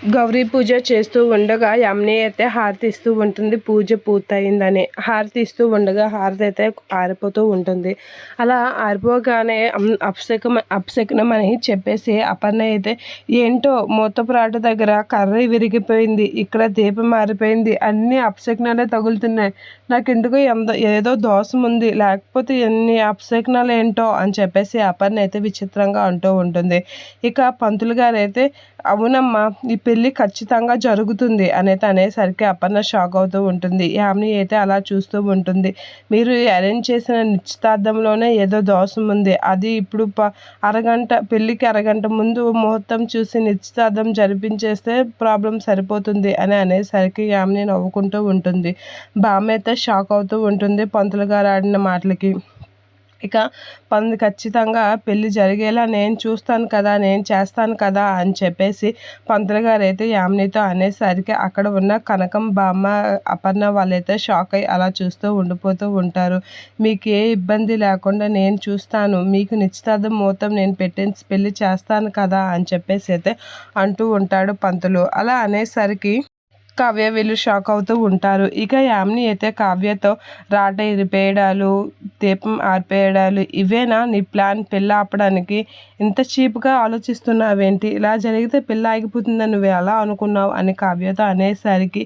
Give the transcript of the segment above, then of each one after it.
గౌరీ పూజ చేస్తూ ఉండగా యామిని అయితే హారతి ఇస్తూ ఉంటుంది. పూజ పూర్తయిందని హారతి ఇస్తూ ఉండగా హారతి అయితే ఆరిపోతూ ఉంటుంది. అలా ఆరిపోగానే అపశకునం అని చెప్పేసి అపర్ణ అయితే ఏంటో మూతపురాటు దగ్గర కర్ర విరిగిపోయింది, ఇక్కడ దీపం మారిపోయింది, అన్ని అపశకునాలే తగులుతున్నాయి, నాకు ఎందుకు ఏదో దోషం ఉంది, లేకపోతే ఎన్ని అపశకునాలు ఏంటో అని చెప్పేసి అపర్ణ అయితే విచిత్రంగా అంటూ ఉంటుంది. ఇక పంతులు గారు అయితే అవునమ్మా ఈ పెళ్ళి ఖచ్చితంగా జరుగుతుంది అనేసరికి అపర్ణ షాక్ అవుతూ ఉంటుంది. యామిని అయితే అలా చూస్తూ ఉంటుంది. మీరు అరేంజ్ చేసిన నిశ్చితార్థంలోనే ఏదో దోషం ఉంది, అది ఇప్పుడు పెళ్ళికి అరగంట ముందు ముహూర్తం చూసి నిశ్చితార్థం జరిపించేస్తే ప్రాబ్లం సరిపోతుంది అనేసరికి యామిని నవ్వుకుంటూ ఉంటుంది. బామ్మ అయితే షాక్ అవుతూ ఉంటుంది పంతులు గారు ఆడిన మాటలకి. ఇక ఖచ్చితంగా పెళ్ళి జరిగేలా నేను చూస్తాను కదా, నేను చేస్తాను కదా అని చెప్పేసి పంతులు గారు అయితే యామినితో అనేసరికి అక్కడ ఉన్న కనకం, బామ్మ, అపర్ణ వాళ్ళైతే షాక్ అయ్యి అలా చూస్తూ ఉండిపోతూ ఉంటారు. మీకు ఏ ఇబ్బంది లేకుండా నేను చూస్తాను, మీకు నిశ్చితార్థం ముహూర్తం నేను పెట్టించి పెళ్ళి చేస్తాను కదా అని చెప్పేసి అయితే అంటూ ఉంటాడు పంతులు. అలా అనేసరికి కావ్య వీళ్ళు షాక్ అవుతూ ఉంటారు. ఇక యామిని అయితే కావ్యతో రాట ఇరిపేయడాలు, దీపం ఆర్పేయడాలు, ఇవేనా నీ ప్లాన్ పెళ్ళి ఆపడానికి? ఇంత చీప్గా ఆలోచిస్తున్నావేంటి? ఇలా జరిగితే పెళ్ళి ఆగిపోతుందని నువ్వు ఎలా అనుకున్నావు అని కావ్యతో అనేసరికి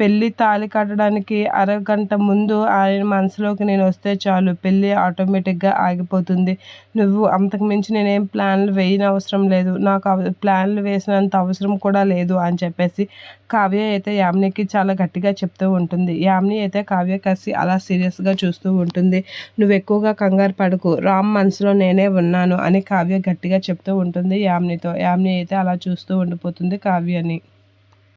పెళ్ళి తాళి కట్టడానికి అరగంట ముందు ఆయన మనసులోకి నేను వస్తే చాలు, పెళ్ళి ఆటోమేటిక్గా ఆగిపోతుంది. నువ్వు అంతకు మించి నేనేం ప్లాన్లు వేయనవసరం లేదు, నాకు ప్లాన్లు వేసినంత అవసరం కూడా లేదు అని చెప్పేసి కావ్య అయితే యామినికి చాలా గట్టిగా చెప్తూ ఉంటుంది. యామిని అయితే కావ్య కలిసి అలా సీరియస్గా చూస్తూ ఉంటుంది. నువ్వు ఎక్కువగా కంగారు పడకు, రామ్ మనసులో నేనే ఉన్నాను అని కావ్య గట్టిగా చెప్తూ ఉంటుంది యామినితో. యామిని అయితే అలా చూస్తూ ఉండిపోతుంది కావ్యని.